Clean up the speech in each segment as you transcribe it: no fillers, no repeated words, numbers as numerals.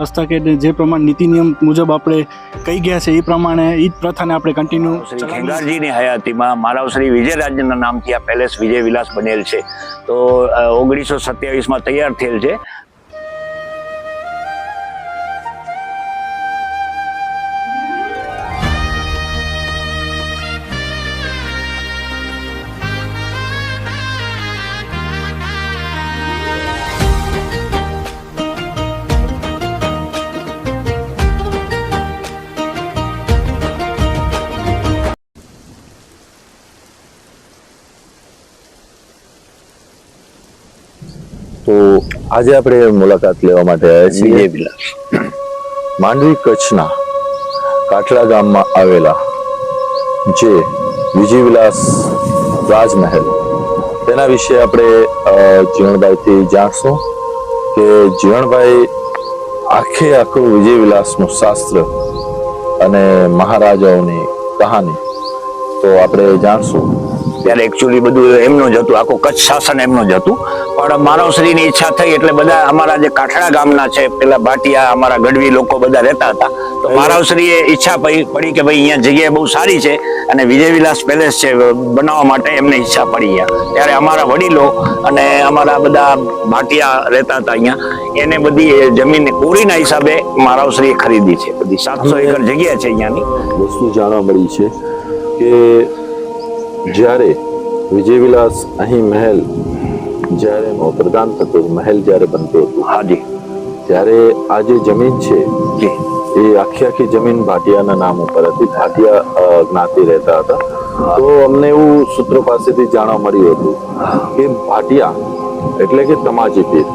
હસ્તકે જે પ્રમાણે નીતિ નિયમ મુજબ આપણે કહી ગયા છે એ પ્રમાણે એ જ પ્રથાને આપણે કન્ટિન્યુ શ્રી ખેંગારજીની હયાતીમાં મારા શ્રી વિજયરાજના નામથી આ પેલેસ વિજય વિલાસ બનેલ છે. તો 1927માં તૈયાર થયેલ છે. તો આજે આપણે મુલાકાત લેવા માટે આવ્યા છીએ વિજય વિલાસ માંડવી કચ્છના કાટલા ગામમાં આવેલા જે વિજય વિલાસ રાજમહેલ તેના વિશે આપણે જીવણભાઈથી જાણશું કે જીવણભાઈ આખું વિજય વિલાસનું શાસ્ત્ર અને મહારાજાઓની કહાની તો આપણે જાણશું. ત્યારે એકચ્યુઅલી બધું એમનું જ હતું, આખું કચ્છ શાસન એમનું જ હતું. પણ માનવશ્રીની ઈચ્છા થઈ એટલે બધા અમારા જે કાઠડા ગામના છે પેલા ભાટિયા અમારા ગઢવી લોકો બધા રહેતા હતા. તો માનવશ્રીએ ઈચ્છા પડી કે ભાઈ અહીંયા જગ્યાએ બહુ સારી છે અને વિજય વિલાસ પેલેસ છે બનાવવા માટે એમને ઈચ્છા પડી ગયા. ત્યારે અમારા વડીલો અને અમારા બધા ભાટિયા રહેતા હતા અહીંયા, એને બધી જમીન કોરીના હિસાબે માનવશ્રીએ ખરીદી છે. બધી 700 એકર જગ્યા છે અહીંયાની. વસ્તુ જાણવા મળી છે કે જ્યારે વિજય વિલાસ અહીં મહેલ જ્યારે પ્રદાન થતો મહેલ જ્યારે બનતો હતો હાજી, ત્યારે આ જે જમીન છે એ આખી જમીન ભાટિયાના નામ ઉપર હતી. ભાટિયા જ્ઞાતિ રહેતા હતા. તો અમને એવું સૂત્રો પાસેથી જાણવા મળ્યું હતું કે ભાટિયા એટલે કે તમાજી પીર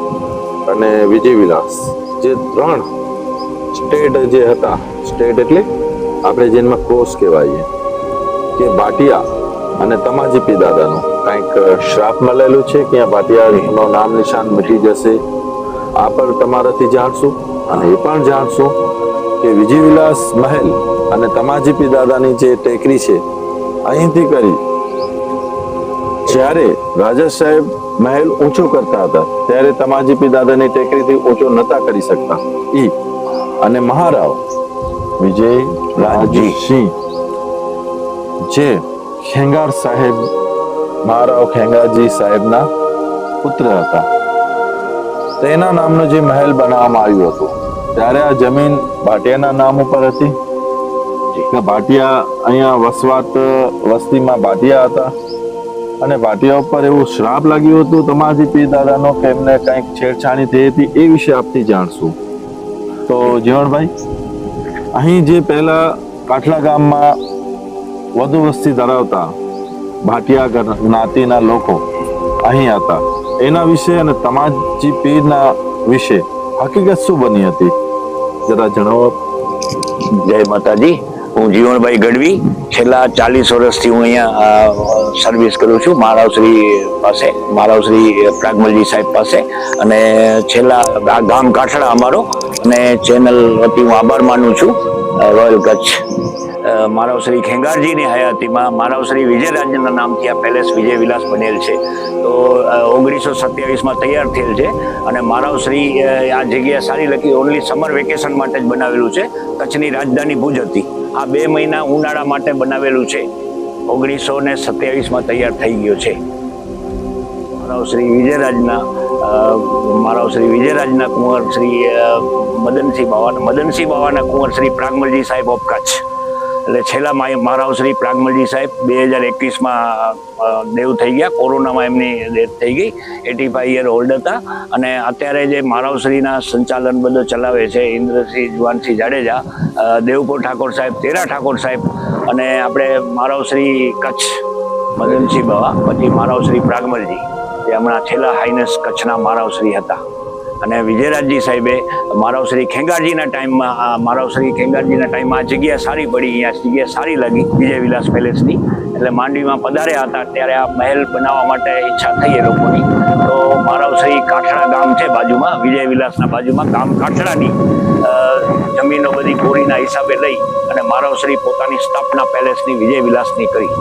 અને વિજય વિલાસ જે 3 સ્ટેટ જે હતા, સ્ટેટ એટલે આપણે જેમાં ક્રોસ કહેવાય કે ભાટિયા અને તમાજી પી દાદાનું કંઈક શ્રાપ મળેલું છે કે આ ભાટિયાનું નામ નિશાન મિટી જશે. આ પર તમારાથી જાણશું અને એ પણ જાણશું કે વિજય વિલાસ મહેલ અને તમાજી પી દાદાની જે ટેકરી છે અહીંથી કરી જ્યારે રાજા સાહેબ મહેલ ઊંચો કરતા હતા ત્યારે તમાજી પી દાદાની ટેકરીથી ઊંચો નતા કરી શકતા ઈ અને મહારાવ વિજય રાજજી સિંહ જે ખેંગાર સાહેબ મહારાવ ખેંગારજી સાહેબના પુત્ર હતા, તેના નામનો જે મહેલ બનાવવામાં આવ્યું હતું ત્યારે આ જમીન ભાટિયાના નામ ઉપર હતી. ભાટિયા અહીંયા વસ્તીમાં ભાટિયા હતા અને ભાટિયા ઉપર એવું શ્રાપ લાગ્યું હતું તમાજી પીર દાદાનો કે એમને કંઈક છેડછાણી થઈ હતી. એ વિશે આપથી જાણશું. તો જીવણભાઈ, અહીં જે પહેલા કાઠલા ગામમાં વધુ વસ્તી ધરાવતા ભાટિયા જ્ઞાતિના લોકો અહીં હતા, એના વિશે અને તમાજી પીરના વિશે હકીકત શું બની હતી જરા જણાવો. જય માતાજી. હું જીવણભાઈ ગઢવી, છેલ્લા 40 વર્ષથી હું અહીંયા સર્વિસ કરું છું મહારાવશ્રી પાસે, મહારાવશ્રી પ્રાગમલજી સાહેબ પાસે. અને છેલ્લા ગામ કાઠડા અમારો અને ચેનલ વતી હું આભાર માનું છું રોયલ કચ્છ. માનવશ્રી ખેંગારજીની હયાતીમાં માનવશ્રી વિજયરાજના નામથી આ પેલેસ વિજય વિલાસ બનેલ છે. તો 1927માં તૈયાર થયેલ છે અને માનવશ્રી આ જગ્યા સારી લખી ઓનલી સમર વેકેશન માટે જ બનાવેલું છે. કચ્છની રાજધાની ભુજ હતી. આ 2 મહિના ઉનાળા માટે બનાવેલું છે. 1927માં તૈયાર થઈ ગયો છે. માનવશ્રી વિજયરાજના કુંવર શ્રી મદનસિંહ બાવાના કુંવર શ્રી પ્રાગમલજી સાહેબ ઓફ કચ્છ. એટલે છેલ્લા મહારાવશ્રી પ્રાગમલજી સાહેબ 2021માં દેવ થઈ ગયા. કોરોનામાં એમની ડેથ થઈ ગઈ. 85 યર ઓલ્ડ હતા. અને અત્યારે જે મહારાવશ્રીના સંચાલન બધું ચલાવે છે ઇન્દ્રસિંહ જુવાનસિંહ જાડેજા, દેવપુર ઠાકોર સાહેબ, તેરા ઠાકોર સાહેબ અને આપણે મહારાવશ્રી કચ્છ મદનસિંહ બાવા, પછી મહારાવશ્રી પ્રાગમલજી જે હમણાં છેલ્લા હાઈનેસ કચ્છના મહારાવશ્રી હતા. અને વિજયરાજજી સાહેબે મહારાવશ્રી ખેંગારજીના ટાઈમમાં આ જગ્યા સારી પડી, અહીંયા જગ્યા સારી લાગી વિજય વિલાસ પેલેસની. એટલે માંડવીમાં પધાર્યા હતા ત્યારે આ મહેલ બનાવવા માટે ઈચ્છા થઈ એ લોકોની. તો મહારાવશ્રી કાઠડા ગામ છે બાજુમાં, વિજય વિલાસના બાજુમાં ગામ કાઠડાની જમીનો બધી કોરીના હિસાબે લઈ અને મહારાવશ્રી પોતાની સ્થાપના પેલેસની વિજય વિલાસની કરી.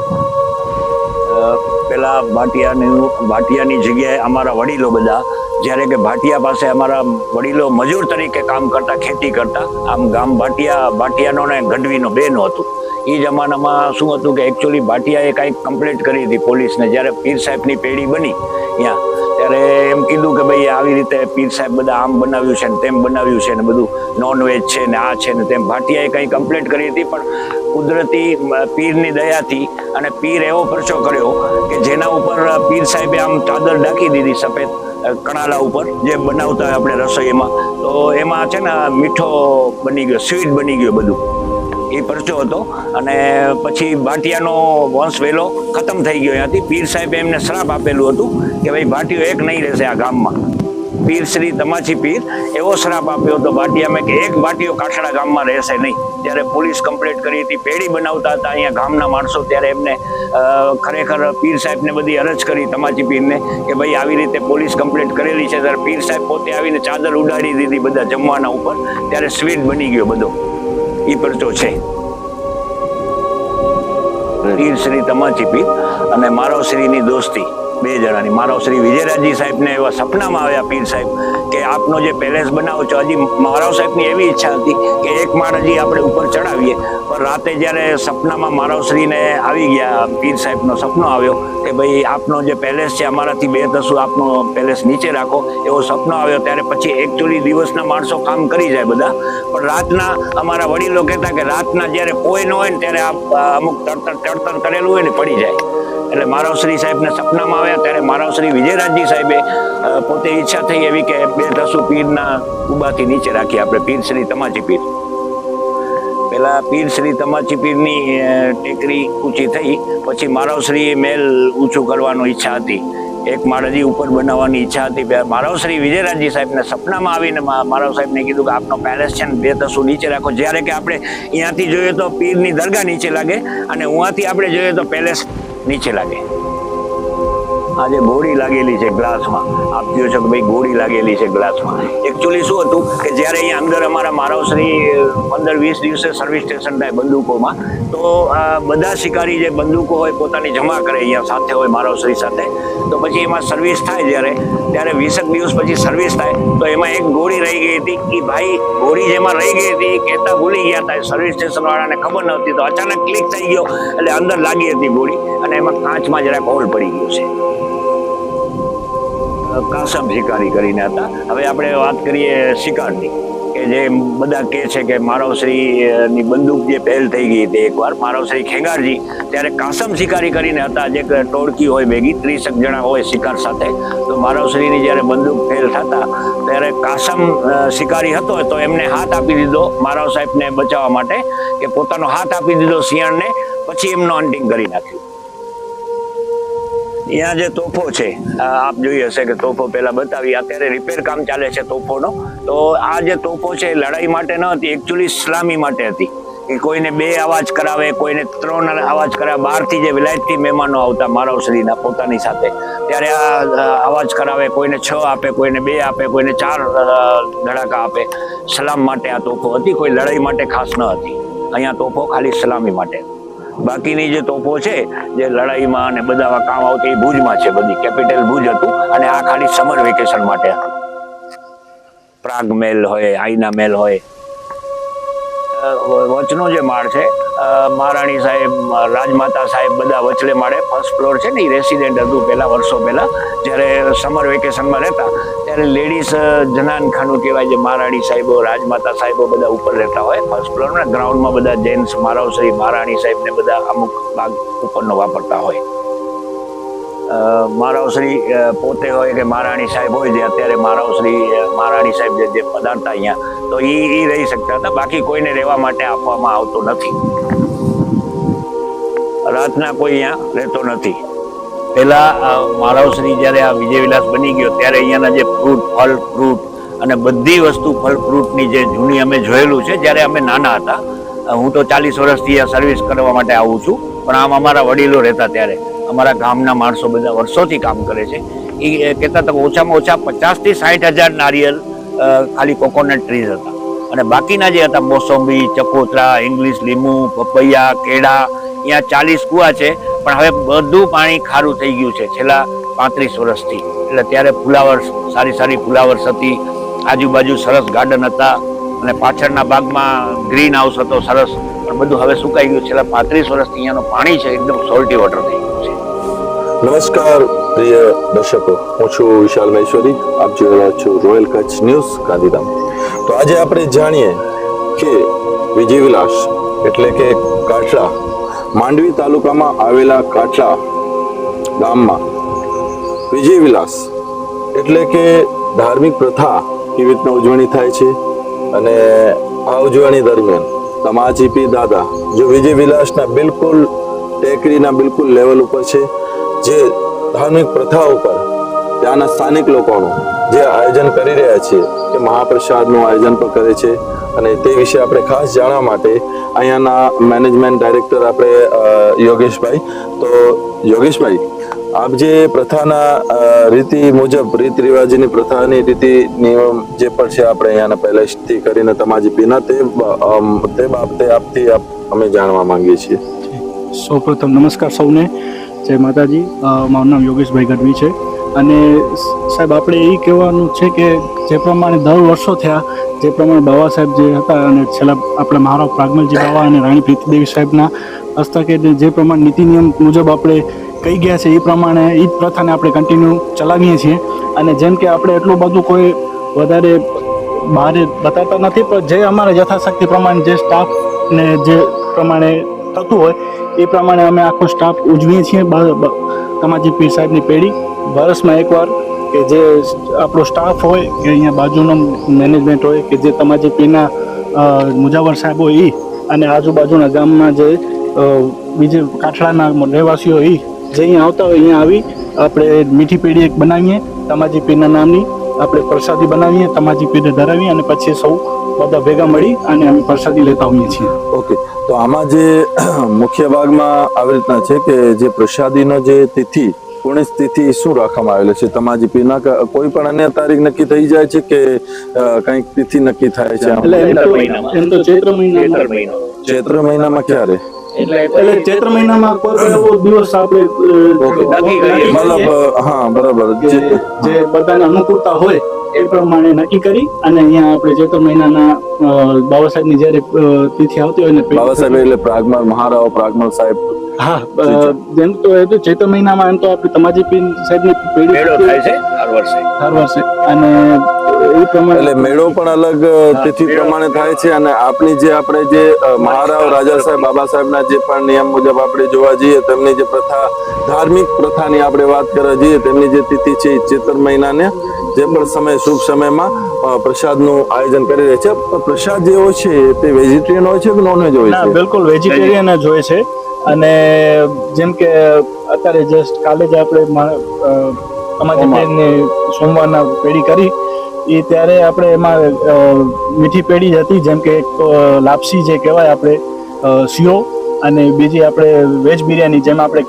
પેલા ભાટિયાની જગ્યાએ અમારા વડીલો બધા જ્યારે કે ભાટિયા પાસે અમારા વડીલો મજૂર તરીકે કામ કરતા, ખેતી કરતા. આમ ગામ ભાટિયાનો ને ગઢવીનો બેનો હતું. એ જમાનામાં શું હતું કે એકચ્યુઅલી ભાટિયાએ કાંઈક કમ્પ્લેન્ટ કરી હતી પોલીસને. જ્યારે પીર સાહેબની પેઢી બની ત્યાં, ત્યારે એમ કીધું કે ભાઈ આવી રીતે પીર સાહેબ બધા આમ બનાવ્યું છે ને તેમ બનાવ્યું છે ને બધું નોનવેજ છે ને આ છે ને તેમ. ભાટિયાએ કંઈ કમ્પ્લેન્ટ કરી હતી, પણ કુદરતી પીરની દયાથી અને પીર એવો પરચો કર્યો કે જેના ઉપર પીર સાહેબે આમ ચાદર ઢાંકી દીધી સફેદ કણાલા ઉપર, જે બનાવતા હોય આપણે રસોઈમાં. તો એમાં છે ને મીઠો બની ગયો, સ્વીટ બની ગયો બધું. એ પરચો હતો. અને પછી ભાટિયાનો વંશ વેલો ખતમ થઈ ગયો ત્યાંથી. પીર સાહેબે એમને શ્રાપ આપેલું હતું કે ભાઈ ભાટિયો એક નહીં રહેશે આ ગામમાં. પીર શ્રી તમાચી પીર એવો શ્રાપ આપ્યો હતો ભાટિયામાં કે એક ભાટિયો કાઠડા ગામમાં રહેશે નહીં. ત્યારે પોલીસ કમ્પ્લેન્ટ કરી હતી, પેઢી બનાવતા હતા અહીંયા ગામના માણસો. ત્યારે એમને ખરેખર પીર સાહેબને બધી અરજ કરી, તમાચી પીરને, કે ભાઈ આવી રીતે પોલીસ કમ્પ્લેન્ટ કરેલી છે. ત્યારે પીર સાહેબ પોતે આવીને ચાદર ઉડાડી દીધી બધા જમવાના ઉપર. ત્યારે સ્વીટ બની ગયો બધો. એ પરચો છે પીર શ્રી તમાચી પીર અને મારવશ્રીની દોસ્તી, બે જણાની. મારવશ્રી વિજયરાજજી સાહેબને એવા સપનામાં આવ્યા પીર સાહેબ કે આપનો જે પેલેસ બનાવો છો. હજી મારવ સાહેબની એવી ઈચ્છા હતી કે એક માળ હજી આપણે ઉપર ચડાવીએ. પણ રાતે જ્યારે સપનામાં મારવશ્રીને આવી ગયા, પીર સાહેબનો સપનો આવ્યો કે ભાઈ આપનો જે પેલેસ છે અમારાથી બે તસુ આપનો પેલેસ નીચે રાખો, એવો સપનો આવ્યો. ત્યારે પછી એકચ્યુઅલી દિવસના માણસો કામ કરી જાય બધા, પણ રાતના અમારા વડીલો કહેતા કે રાતના જ્યારે કોઈ ન હોય ને ત્યારે અમુક તડતર કરેલું હોય ને પડી જાય. એટલે મારવશ્રી સાહેબને સપનામાં આવ્યા. ત્યારે મારવશ્રી વિજયરાજજી સાહેબે પોતે ઈચ્છા થઈ એવી કે બે તસુ પીરના ઉબાથી નીચે રાખી આપણે, પીર શ્રી તમાચી પીર. પેલા પીર શ્રી તમાચી પીરની ટેકરી ઊંચી થઈ, પછી મારવશ્રીએ મહેલ ઊંચું કરવાની ઈચ્છા હતી, એક માળ હજી ઉપર બનાવવાની ઈચ્છા હતી. મારવશ્રી વિજયરાજજી સાહેબને સપનામાં આવીને મારવ સાહેબને કીધું કે આપનો પેલેસ છે ને બે તસુ નીચે રાખો. જ્યારે કે આપણે અહીંયાથી જોઈએ તો પીરની દરગાહ નીચે લાગે અને ઉहाँથી આપણે જોઈએ તો પેલેસ નીચે લાગે. આ જે ગોળી લાગેલી છે ગ્લાસમાં, આપ જોયો છો કે ભાઈ ગોળી લાગેલી છે ગ્લાસમાં. એકચ્યુઅલી શું હતું કે જ્યારે અહીંયા અંદર અમારા મારવશ્રી 15-20 દિવસે સર્વિસ સ્ટેશન થાય બંદૂકોમાં, તો બધા શિકારી જે બંદૂકો હોય પોતાની જમા કરે અહીંયા સાથે હોય મારવશ્રી સાથે. તો પછી એમાં સર્વિસ થાય ત્યારે 20 દિવસ પછી સર્વિસ થાય તો એમાં એક ગોળી રહી ગઈ હતી. એ ભાઈ ગોળી જેમાં રહી ગઈ હતી એ કહેતા ભૂલી ગયા હતા, સર્વિસ સ્ટેશન વાળાને ખબર નહોતી. તો અચાનક ક્લિક થઈ ગયો એટલે અંદર લાગી હતી ગોળી અને એમાં કાચમાં જરાક હોલ પડી ગયો છે. કાસમ શિકારી કરીને હતા. હવે આપણે વાત કરીએ શિકારની, કે જે બધા કહે છે કે મારવશ્રીની બંદૂક જે ફેલ થઈ ગઈ હતી એકવાર, મારવશ્રી ખેંગારજી ત્યારે કાસમ શિકારી કરીને હતા. જે ટોળકી હોય ભેગી 30 જણા હોય શિકાર સાથે. તો મારવશ્રીની જ્યારે બંદૂક ફેલ થતા ત્યારે કાસમ શિકારી હતો તો એમને હાથ આપી દીધો મારવ સાહેબને બચાવવા માટે, કે પોતાનો હાથ આપી દીધો શિયાળને, પછી એમનો હન્ટિંગ કરી નાખ્યું. અહીંયા જે તોફો છે આપ જોઈ હશે કે તોફો પહેલા બતાવી, અત્યારે રિપેર કામ ચાલે છે તોફોનો. તો આ જે તોફો છે લડાઈ માટે ન હતી, એકચ્યુઅલી સલામી માટે હતી. કે કોઈને 2 અવાજ કરાવે, કોઈને 3 અવાજ કરાવે. બહારથી જે વિલાયતથી મહેમાનો આવતા મારવશ્રીના પોતાની સાથે, ત્યારે આ અવાજ કરાવે, કોઈને 6 આપે, કોઈને 2 આપે, કોઈને 4 ધડાકા આપે. સલામ માટે આ તોફો હતી, કોઈ લડાઈ માટે ખાસ ન હતી. અહીંયા તોફો ખાલી સલામી માટે. બાકીની જે તોફો છે જે લડાઈમાં અને બધા કામ આવતી એ ભુજમાં છે, બધી કેપિટલ ભુજ હતું. અને આ ખાલી સમર વેકેશન માટે હતું. પ્રાગ મહેલ હોય, આઈના મહેલ હોય. વચનો જે માળ છે, મહારાણી સાહેબ, રાજમાતા સાહેબ બધા વચલે માળે ફર્સ્ટ ફ્લોર છે ને, એ રેસિડેન્ટ હતું પહેલા, વર્ષો પહેલા જ્યારે સમર વેકેશનમાં રહેતા. ત્યારે લેડીઝ જનાનખાનું કહેવાય, જે મહારાણી સાહેબો, રાજમાતા સાહેબો બધા ઉપર રહેતા હોય ફર્સ્ટ ફ્લોરના. ગ્રાઉન્ડમાં બધા જેન્ટ્સ, મારવશ્રી, મહારાણી સાહેબ ને બધા અમુક ભાગ ઉપરનો વાપરતા હોય. મારવશ્રી પોતે હોય કે મહારાણી સાહેબ હોય, જે અત્યારે મારવશ્રી મહારાણી સાહેબ જે પધારતા અહીંયા, તો એ રહી શકતા હતા. બાકી કોઈને રહેવા માટે આપવામાં આવતો નથી. રાતના કોઈ અહીંયા રહેતો નથી. પહેલા મારવશ્રી જ્યારે આ વિજય વિલાસ બની ગયો ત્યારે અહીંયાના જે ફળ ફ્રૂટ અને બધી વસ્તુ ફળ ફ્રૂટની જે જૂની અમે જોયેલું છે જ્યારે અમે નાના હતા. હું તો 40 વર્ષથી આ સર્વિસ કરવા માટે આવું છું, પણ આમ અમારા વડીલો રહેતા ત્યારે અમારા ગામના માણસો બધા વર્ષોથી કામ કરે છે. એ કહેતા હતા ઓછામાં ઓછા 50 થી 60 હજાર નારિયેલ ખાલી કોકોનટ ટ્રીઝ હતા. અને બાકીના જે હતા મોસંબી, ચકોતરા, ઇંગ્લિશ લીંબુ, પપૈયા, કેળા, અહીંયા 40 કુવા છે. પણ હવે બધું પાણી ખારું થઈ ગયું છે. છેલ્લા 35 વર્ષથી. એટલે ત્યારે ફુલાવર, સારી ફુલાવર્સ હતી, આજુબાજુ સરસ ગાર્ડન હતા અને પાછળના ભાગમાં ગ્રીન હાઉસ હતો સરસ, પણ બધું હવે સુકાઈ ગયું. છેલ્લા 35 વર્ષથી અહીંયાનું પાણી છે એકદમ સોલ્ટી વોટર થઈ ગયું છે. નમસ્કાર પ્રિય દર્શકો, હું છું વિશાલ મહેશ્વરી. આપ જોઈ રહ્યા છો રોયલ કચ્છ ન્યૂઝ ગાંધીધામ. તો આજે આપણે જાણીએ કે વિજય વિલાસ એટલે કે કાટલા, માંડવી તાલુકામાં આવેલા કાટલા ગામમાં વિજય વિલાસ એટલે કે ધાર્મિક પ્રથા કેવી રીતના ઉજવણી થાય છે અને આ ઉજવણી દરમિયાન તમાજી પી દાદા જો વિજય વિલાસના બિલકુલ ટેકરીના બિલકુલ લેવલ ઉપર છે, જે ધાર્મિક પ્રથા ઉપર ત્યાંના સ્થાનિક લોકોનું જે આયોજન કરી રહ્યા છે કે મહાપ્રસાદનું આયોજન પણ કરે છે. અને તે વિશે આપણે ખાસ જાણવા માટે અહીંયાના મેનેજમેન્ટ ડાયરેક્ટર આપણે યોગેશભાઈ. તો યોગેશભાઈ, આપ જે પ્રથાના રીતિ મુજબ રીત રિવાજની પ્રથાની રીતિ નિયમ જે પણ છે આપણે અહીંયાના પહેલેથી કરીને તમાજી પીના તે બાબતે આપથી અમે જાણવા માંગીએ છીએ. સૌપ્રથમ નમસ્કાર સૌને, જય માતાજી. મારું નામ યોગેશભાઈ ગઢવી છે અને સાહેબ આપણે એ કહેવાનું છે કે જે પ્રમાણે 10 વર્ષો થયા, જે પ્રમાણે બાબા સાહેબ જે હતા અને છેલ્લા આપણા મહારાવ પ્રાગમલજી બાવા અને રાણી પ્રીતિદેવી સાહેબના હસ્તકે જે પ્રમાણે નીતિ નિયમ મુજબ આપણે કહી ગયા છે એ પ્રમાણે એ જ પ્રથાને આપણે કન્ટિન્યુ ચલાવીએ છીએ. અને જેમ કે આપણે એટલું બધું કોઈ વધારે બહાર બતાવતા નથી, પણ જે અમારા યથાશક્તિ પ્રમાણે જે સ્ટાફને જે પ્રમાણે થતું હોય એ પ્રમાણે અમે આખો સ્ટાફ ઉજવીએ છીએ. તમાજી પીર સાહેબની પેઢી વર્ષમાં એકવાર કે જે આપણો સ્ટાફ હોય કે અહીંયા બાજુનો મેનેજમેન્ટ હોય કે જે તમાજી પીરના મુજાવર સાહેબ હોય એ અને આજુબાજુના ગામમાં જે બીજે કાઠલાના રહેવાસીઓ એ જે અહીંયા આવતા હોય અહીંયા આવી આપણે મીઠી પેઢી એક બનાવીએ તમાજી પીરના નામની, આપણે પ્રસાદી બનાવીએ, તમાજી પીરને ધરાવીએ અને પછી સૌ બધા ભેગા મળી અને અમે પ્રસાદી લેતા હોઈએ છીએ. ઓકે, તો આમાં જે મુખ્ય ભાગમાં આવી રીતના છે કે જે પ્રસાદીનો જે તિથિ પુણ્ય તિથિ શું રાખવામાં આવેલો છે તમાજી પીના? કોઈ પણ અન્ય તારીખ નક્કી થઈ જાય છે કે કંઈક તિથિ નક્કી થાય છે? એમ તો ચૈત્ર મહિનામાં ક્યારે? એટલે ચૈત્ર મહિનામાં કોઈ એવો દિવસ આપણે મતલબ હા બરાબર, જે બધાને અનુકૂળતા હોય એ પ્રમાણે નક્કી કરી અને અહીંયા આપણે ચૈત્ર મહિનાના બાબા સાહેબની જ્યારે તિથિ આવતી હોય ને બાબા સાહેબ એટલે પ્રાગમલ મહારાવ પ્રાગમલ સાહેબ. હા, જેમ તો એ તો ચૈત્ર મહિનામાં એમ તો આપણે તમાજી પીર સાહેબની પેઢી થાય છે હર વર્ષે અને એ પ્રમાણે એટલે મેળો પણ અલગ તિથિ પ્રમાણે થાય છે. અને આપણી જે આપણે જે મહારાવ રાજા સાહેબ બાબા સાહેબના જે પણ નિયમ મુજબ આપણે જોવા જઈએ તેમની જે પ્રથા ધાર્મિક પ્રથાની આપણે વાત કરવા જઈએ તેમની જે તિથિ છે ચૈત્ર મહિનાને જે પણ સમય શુભ સમયમાં પ્રસાદનું આયોજન કરી રહે છે. પ્રસાદ જે હોય છે તે વેજીટેરિયન હોય છે કે નોનવેજ હોય છે? બિલકુલ વેજીટેરિયન જ હોય છે. અને જેમ કે અત્યારે જસ્ટ કાલે જ આપણે તમારી બેનને સોમવારના પેઢી કરી એ ત્યારે આપણે એમાં મીઠી પેઢી જ હતી, જેમ કે એક લાપસી જે કહેવાય આપણે શીરો અને બીજી આપણે વેજ બિરયાની જેમ આપણે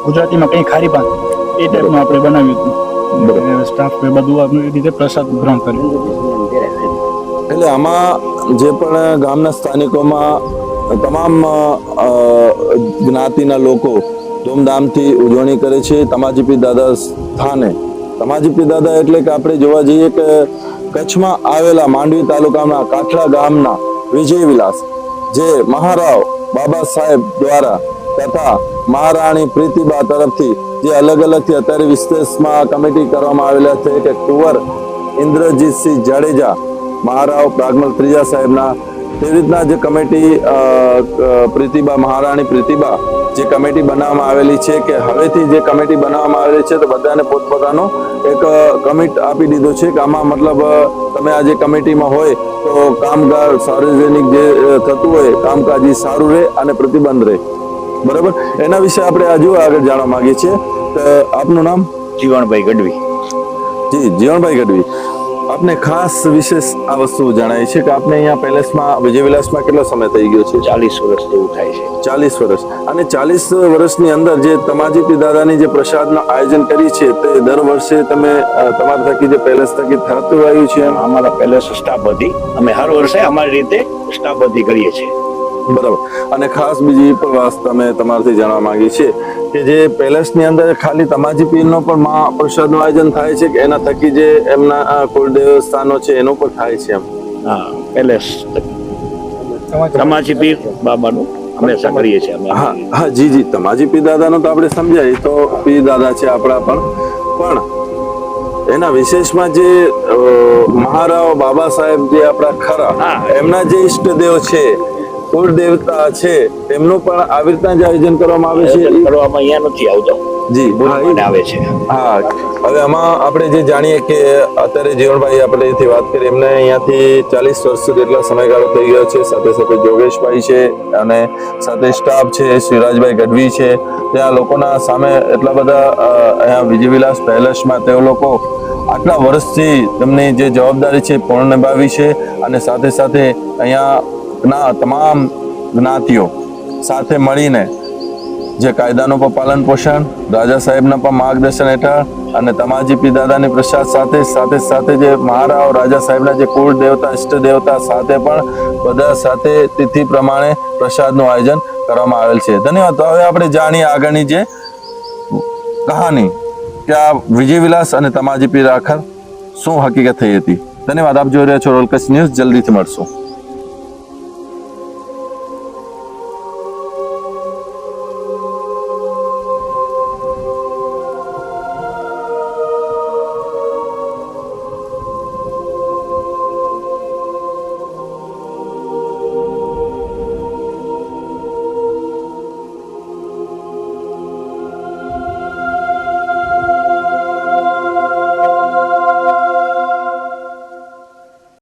ગુજરાતીમાં કંઈ ખારી પાન એ ટાઈપનું આપણે બનાવ્યું હતું. સ્ટાફ બધું આપણે એ રીતે પ્રસાદ ગ્રહણ કર્યું. એટલે આમાં જે પણ ગામના સ્થાનિકોમાં તમામ જ્ઞાતિના લોકો ધૂમધામથી ઉજવણી કરે છે તમાજી પીર દાદા સ્થાને. તમાજી પીર દાદા એટલે કે આપણે જોવા જઈએ કે કચ્છમાં આવેલા માંડવી તાલુકાના કાઠલા ગામના વિજય વિલાસ જે મહારાવ બાબા સાહેબ દ્વારા તથા મહારાણી પ્રીતિબા તરફથી જે અલગ અલગથી અત્યારે વિશેષમાં કમિટી કરવામાં આવેલા છે કે કુંવર ઇન્દ્રજીતસિંહ જાડેજા મહારાવ પ્રાગમલ ત્રીજા સાહેબના તે રીતના જે કમિટી પ્રીતિબા મહારાણી પ્રીતિબા જે કમિટી બનાવવામાં આવેલી છે કે હવેથી જે કમિટી બનાવવામાં આવેલી છે તો બધાને પોતપોતાનો એક કમિટ આપી દીધો છે કે આમાં મતલબ તમે આ જે કમિટીમાં હોય તો કામકાજ સાર્વજનિક જે થતું હોય કામકાજ એ સારું રહે અને પ્રતિબંધ રહે. બરાબર, એના વિશે આપણે હજુ આગળ જાણવા માંગીએ છીએ. આપનું નામ? જીવણભાઈ ગઢવી. જી, જીવણભાઈ ગઢવી, આપને ખાસ વિશેષ આ વસ્તુ જણાય છે કે આપને અહીંયા પેલેસમાં વિજય વિલાસમાં કેટલો સમય થઈ ગયો છે? 40 વર્ષ જેવું થાય છે. 40 વર્ષ. અને 40 વર્ષની અંદર જે તમાજી પીર દાદાની જે પ્રસાદનું આયોજન કરી છે તે દર વર્ષે તમે તમારા થકી જે પેલેસ થકી થતું આવ્યું છે? અમારા પેલેસ સ્ટાફ હતી, અમે હર વર્ષે અમારી રીતે સ્ટાફ બધી કરીએ છીએ. બરાબર. અને ખાસ બીજી પણ વાત અમે તમારાથી જાણવા માંગી છે કે જે પેલેસની અંદર ખાલી તમાજી પીરનો પણ મહાપ્રસાદનું આયોજન થાય છે કે એના થકી જે એમના કુળદેવ સ્થાનો છે એનું પણ થાય છે એમ? હા, પેલેસ તમાચી પીર બાબાનું હંમેશા કરીએ છીએ અમે. હા હા જી જી, તમાજી પીર દાદાનું તો આપણે સમજાય, તો પીર દાદા છે આપણા પણ એના વિશેષમાં જે મહારાવ બાબા સાહેબ જે આપણા ખરા હા. એમના જે ઈષ્ટદેવ છે, કુળ દેવતા છે, એમનું પણ આવી રીતના જ આયોજન કરવામાં આવે છે. આયોજન કરવામાં અહીંયા નથી આવતો, જી ભૂલમાં આવે છે. હા, હવે આમાં આપણે જે જાણીએ કે અત્યારે જીવણભાઈ આપણે અહીંથી વાત કરી, એમને અહીંયાથી 40 વર્ષ સુધી એટલા સમયગાળો થઈ ગયો છે. સાથે સાથે જોગેશભાઈ છે અને સાથે સ્ટાફ છે, શિવરાજભાઈ ગઢવી છે. ત્યાં લોકોના સામે એટલા બધા અહીંયા વિજયવિલાસ પેલેસમાં તેઓ લોકો આટલા વર્ષથી તેમની જે જવાબદારી છે પૂર્ણ નિભાવી છે. અને સાથે સાથે અહીંયા તમામ જ્ઞાતિઓ સાથે મળીને જે કાયદાનું પણ પાલન પોષણ, રાજા સાહેબના પણ માર્ગદર્શન હેઠળ અને તમાજી પીર દાદાની પ્રસાદ સાથે જે મહારાવ રાજા સાહેબના જે કુળ દેવતા ઈષ્ટ દેવતા સાથે પણ બધા સાથે તિથિ પ્રમાણે પ્રસાદનું આયોજન કરવામાં આવેલ છે. ધન્યવાદ. તો હવે આપણે જાણીએ આગળની જે કહાની કે આ વિજયવિલાસ અને તમાજી પીર આખર શું હકીકત થઈ હતી. ધન્યવાદ. આપ જોઈ રહ્યા છો રોલ કચ્છ ન્યૂઝ. જલ્દીથી મળશું.